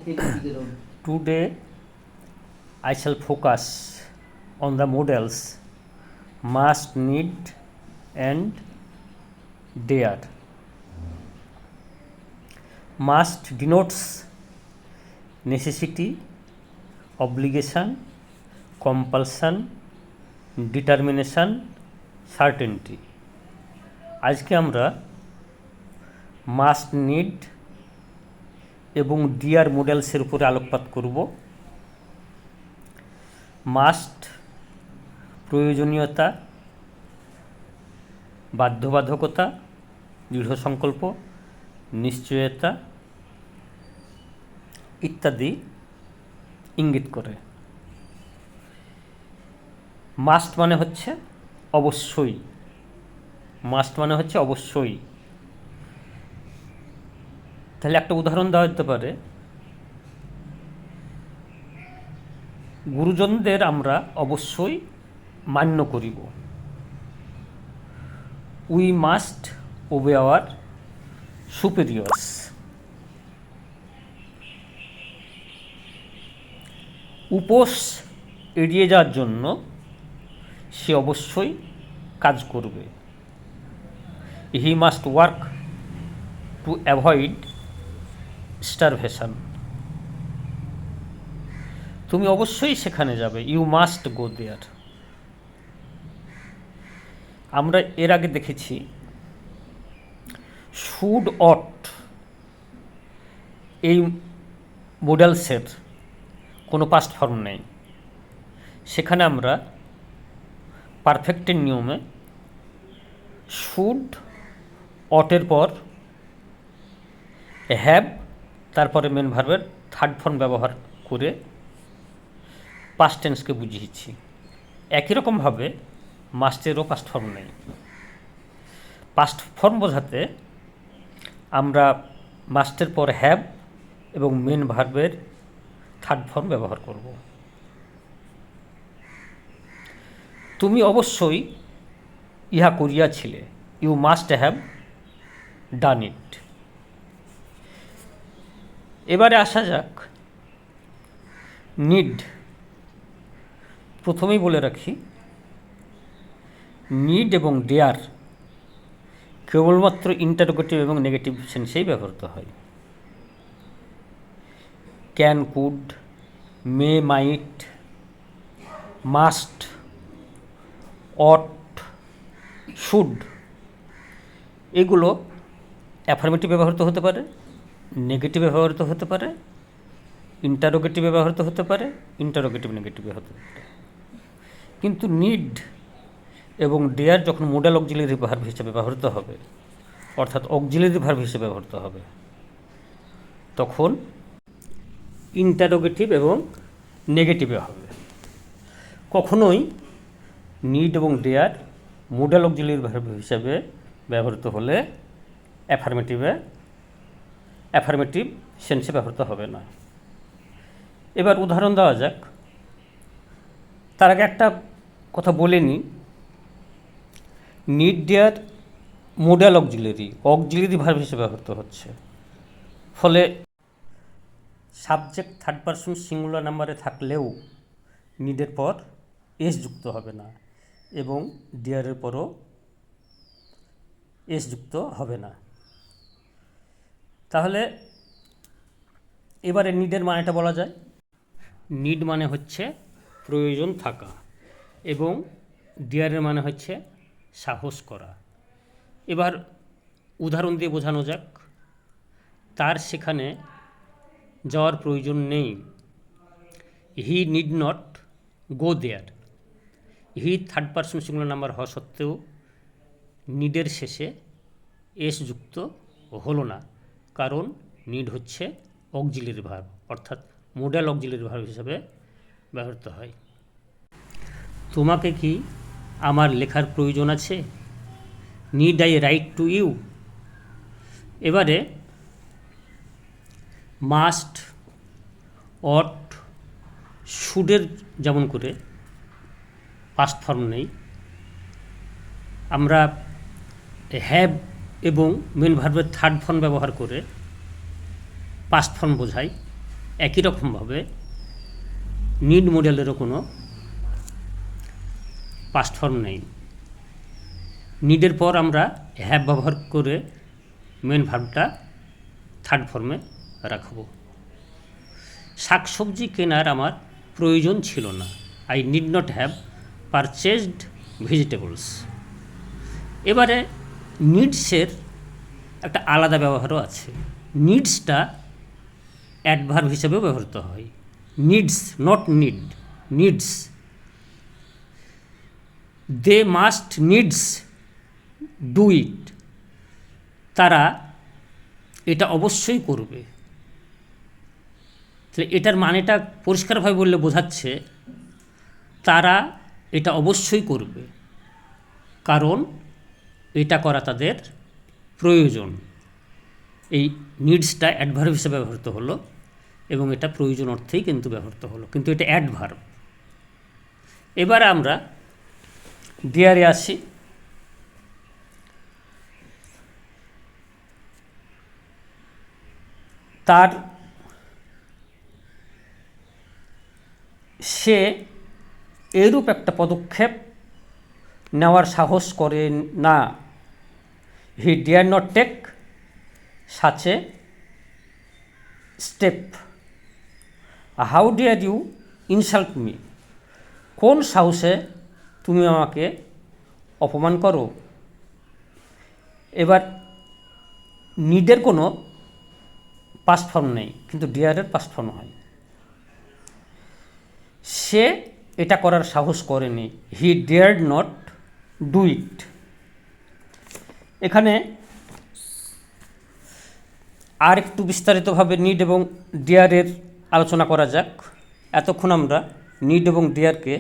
Today I shall focus on the models must, need and dare. Must denotes necessity, obligation, compulsion, determination, certainty. আজকে আমরা must, need এবং deer মডেলসের উপরে আলোকপাত করব। Must প্রয়োজনীয়তা, বাধ্যবাধকতা, দৃঢ় সংকল্প, নিশ্চয়তা ইত্যাদি ইঙ্গিত করে। মাস্ট মানে হচ্ছে অবশ্যই, মাস্ট মানে হচ্ছে অবশ্যই। তাহলে একটা উদাহরণ দেওয়া যেতে পারে, গুরুজনদের আমরা অবশ্যই মান্য করিব। We must obey our superiors. উপোস এড়িয়ে যাওয়ার জন্য সে অবশ্যই কাজ করবে। He must work to avoid starvation. তুমি অবশ্যই সেখানে যাবে, ইউ মাস্ট গো দেয়ার। আমরা এর আগে দেখেছি শুড, অট এই মডেলসের কোনো পাস্ট ফর্ম নেই। সেখানে আমরা পারফেক্টের নিয়মে শুড অটের পর হ্যাভ, তারপরে মেন ভার্বের থার্ড ফর্ম ব্যবহার করে পাস্ট টেন্সকে বুঝিয়েছি। একই রকমভাবে মাস্টেরও পাস্ট ফর্ম নেই। পাস্ট ফর্ম বোঝাতে আমরা মাস্টের পর হ্যাভ এবং মেন ভার্বের থার্ড ফর্ম ব্যবহার করব। তুমি অবশ্যই ইহা করিয়াছিলে, ইউ মাস্ট হ্যাভ ডান ইট। এবারে আসা যাক নিড। প্রথমেই বলে রাখি, নিড এবং ডেয়ার কেবলমাত্র ইন্টারোগেটিভ এবং নেগেটিভ সেন্সেই ব্যবহৃত হয়। Can, could, may, might, must, ought, should এগুলো অ্যাফার্মেটিভ ব্যবহৃত হতে পারে, নেগেটিভে ব্যবহৃত হতে পারে, ইন্টারোগেটিভে ব্যবহৃত হতে পারে, ইন্টারোগেটিভ নেগেটিভে হতে পারে। কিন্তু নিড এবং ডেয়ার যখন মোডাল অক্সিলারি ভার্ব হিসেবে ব্যবহৃত হবে, অর্থাৎ অক্সিলারি ভার্ব হিসেবে ব্যবহৃত হবে, তখন ইন্টারোগেটিভ এবং নেগেটিভে হবে। কখনোই নিড এবং ডেয়ার মোডাল অক্সিলারি ভার্ব হিসেবে ব্যবহৃত হলে অ্যাফার্মেটিভ সেন্সে ব্যবহৃত হবে না। এবার উদাহরণ দেওয়া যাক। তার আগে একটা কথা বলে নিই, need dare modal auxiliary verb হিসেবে ব্যবহৃত হচ্ছে। ফলে সাবজেক্ট থার্ড পারসন সিঙ্গুলার নাম্বারে থাকলেও নিডের পর এস যুক্ত হবে না এবং ডিয়ারের পরও এস যুক্ত হবে না। তাহলে এবারে নিডের মানেটা বলা যায়। নিড মানে হচ্ছে প্রয়োজন থাকা এবং ডিয়ারের মানে হচ্ছে সাহস করা। এবার উদাহরণ দিয়ে বোঝানো যাক। তার সেখানে যাওয়ার প্রয়োজন নেই। He need not go there. He third person singular number হওয়া সত্ত্বেও নিডের শেষে এস যুক্ত হলো না, কারণ নিড হচ্ছে অক্সিলারি ভার্ব, অর্থাৎ মোডাল অক্সিলারি ভার্ব হিসেবে ব্যবহৃত হয়। তোমাকে কি আমার লেখার প্রয়োজন আছে? Need I write to you? এবারে মাস্ট, অট, শুডের যেমন করে পাস্ট ফর্ম নেই, আমরা হ্যাভ এবং মেন ভার্বের থার্ড ফর্ম ব্যবহার করে পাস্ট ফর্ম বোঝাই। একই রকমভাবে নিড মডেলেরও কোনো পাস্ট ফর্ম নেই। নিডের পর আমরা হ্যাভ ব্যবহার করে মেন ভার্বটা থার্ড ফর্মে রাখব। শাকসবজি কেনার আমার প্রয়োজন ছিল না, I need not have purchased vegetables. এবারে নিডসের একটা আলাদা ব্যবহারও আছে। নিডসটা অ্যাডভার্ব হিসেবেও ব্যবহৃত হয়। Needs, not need, needs. They must needs do it, তারা এটা অবশ্যই করবে। তাহলে এটার মানেটা পরিষ্কারভাবে বললে বোঝাচ্ছে তারা এটা অবশ্যই করবে, কারণ এটা করা তাদের প্রয়োজন। এই নিডসটা অ্যাডভার্ব হিসেবে ব্যবহৃত হলো এবং এটা প্রয়োজন অর্থেই কিন্তু ব্যবহৃত হলো, কিন্তু এটা অ্যাডভার্ব। এবার আমরা ডিয়ারে আসি। তার সে এরূপ একটা পদক্ষেপ নেওয়ার সাহস করে না, he dare not take such a step. How dare you insult me, কোন সাহসে তুমি আমাকে অপমান করো। এবার নিডের কোনো পাস্ট ফর্ম নেই, কিন্তু ডিয়ারের পাস্ট ফর্ম হয়। সে এটা করার সাহস করেনি, হি ডেয়ার্ড নট ডু ইট। এখানে আর একটু বিস্তারিতভাবে নিড এবং ডিয়ারের আলোচনা করা যাক। এতক্ষণ আমরা নিড এবং ডিয়ারকে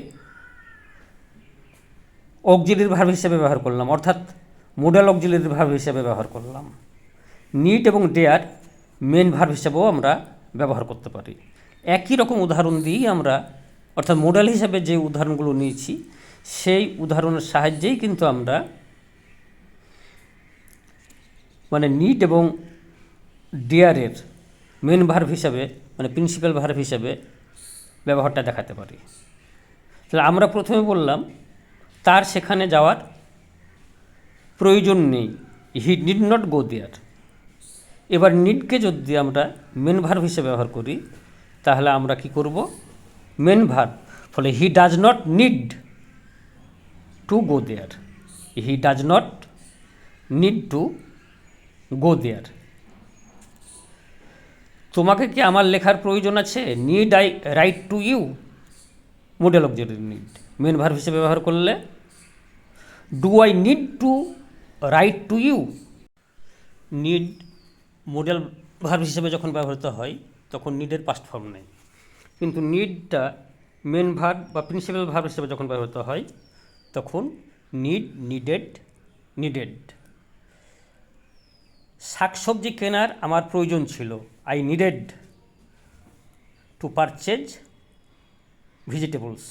অক্সিলারি ভার্ব হিসেবে ব্যবহার করলাম, অর্থাৎ মোডাল অক্সিলারি ভার্ব হিসেবে ব্যবহার করলাম। নিড এবং ডেয়ার মেন ভার্ব হিসেবেও আমরা ব্যবহার করতে পারি। একই রকম উদাহরণ দিয়েই আমরা, অর্থাৎ মোডাল হিসেবে যে উদাহরণগুলো নিয়েছি সেই উদাহরণের সাহায্যেই কিন্তু আমরা মানে নিড এবং ডিয়ারের মেন ভার্ব হিসাবে মানে প্রিন্সিপাল ভার্ব হিসাবে ব্যবহারটা দেখাতে পারি। তাহলে আমরা প্রথমে বললাম তার সেখানে যাওয়ার প্রয়োজন নেই, হি নিড নট গো দেয়ার। এবার নিডকে যদি আমরা মেন ভার্ব হিসেবে ব্যবহার করি তাহলে আমরা কি করব, মেন ভার্ব, ফলে he does not need to go there, he does not need to go there. তোমাকে কি আমার লেখার প্রয়োজন আছে, need I write to you, modal auxiliary need. Main verb হিসেবে ব্যবহার করলে do I need to write to you. Need modal verb হিসেবে যখন ব্যবহৃত হয় তখন নিডের পাস্ট ফর্ম নেই, কিন্তু নিডটা মেন ভার্ব বা প্রিন্সিপাল ভার্ব হিসেবে যখন ব্যবহৃত হয় তখন নিড, নিডেড, নিডেড। শাকসবজি কেনার আমার প্রয়োজন ছিল, I needed to purchase vegetables,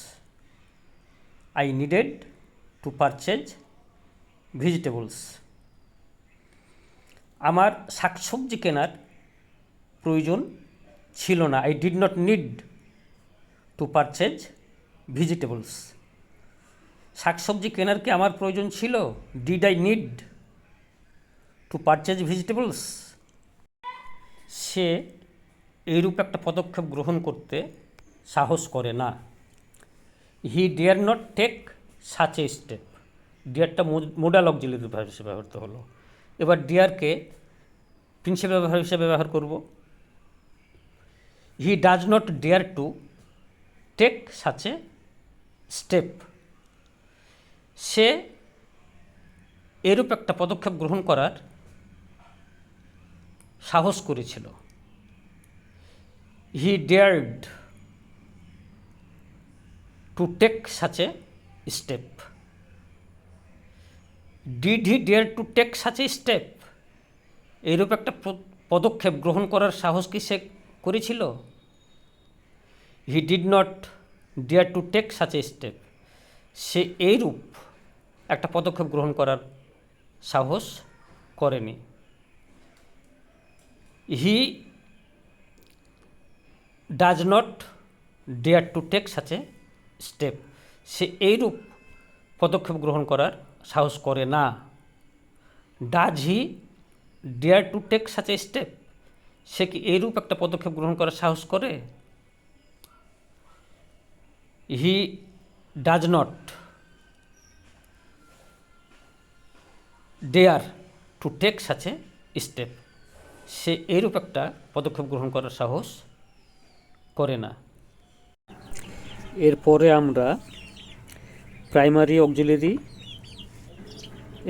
I needed to purchase vegetables. আমার শাকসবজি কেনার প্রয়োজন ছিল না, I did not need to purchase vegetables. শাকসবজি কেনার কি আমার প্রয়োজন ছিল, did I need to purchase vegetables. সে এইরূপ একটা পদক্ষেপ গ্রহণ করতে সাহস করে না, he dare not take such a step. ডিয়ারটা মোডাল অক্সিলারি ভার্ব হিসেবে ব্যবহৃত হলো। এবার ডিয়ারকে প্রিন্সিপাল ভার্ব হিসেবে ব্যবহার করব, he does not dare to take such a step. সে এরূপ একটা পদক্ষেপ গ্রহণ করার সাহস করেছিল, he dared to take such a step. Did he dare to take such a step, এইরূপ একটা পদক্ষেপ গ্রহণ করার সাহস কি সে করেছিল, he did not dare to take such a step. সে এইরূপ একটা পদক্ষেপ গ্রহণ করার সাহস করেনি। He does not dare to take such a step, সে এইরূপ পদক্ষেপ গ্রহণ করার সাহস করে না। Does he dare to take such a step, সে কি এইরূপ একটা পদক্ষেপ গ্রহণ করার সাহস করে? He does not dare to take such a step, সে এইরূপ একটা পদক্ষেপ গ্রহণ করার সাহস করে না। এরপরে আমরা প্রাইমারি অক্সিলিয়ারি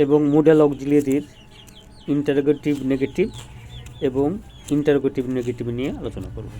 এবং মডেল অক্সিলিয়ারির ইন্টারোগেটিভ নেগেটিভ এবং ইন্টারোগেটিভ নেগেটিভ নিয়ে আলোচনা করব।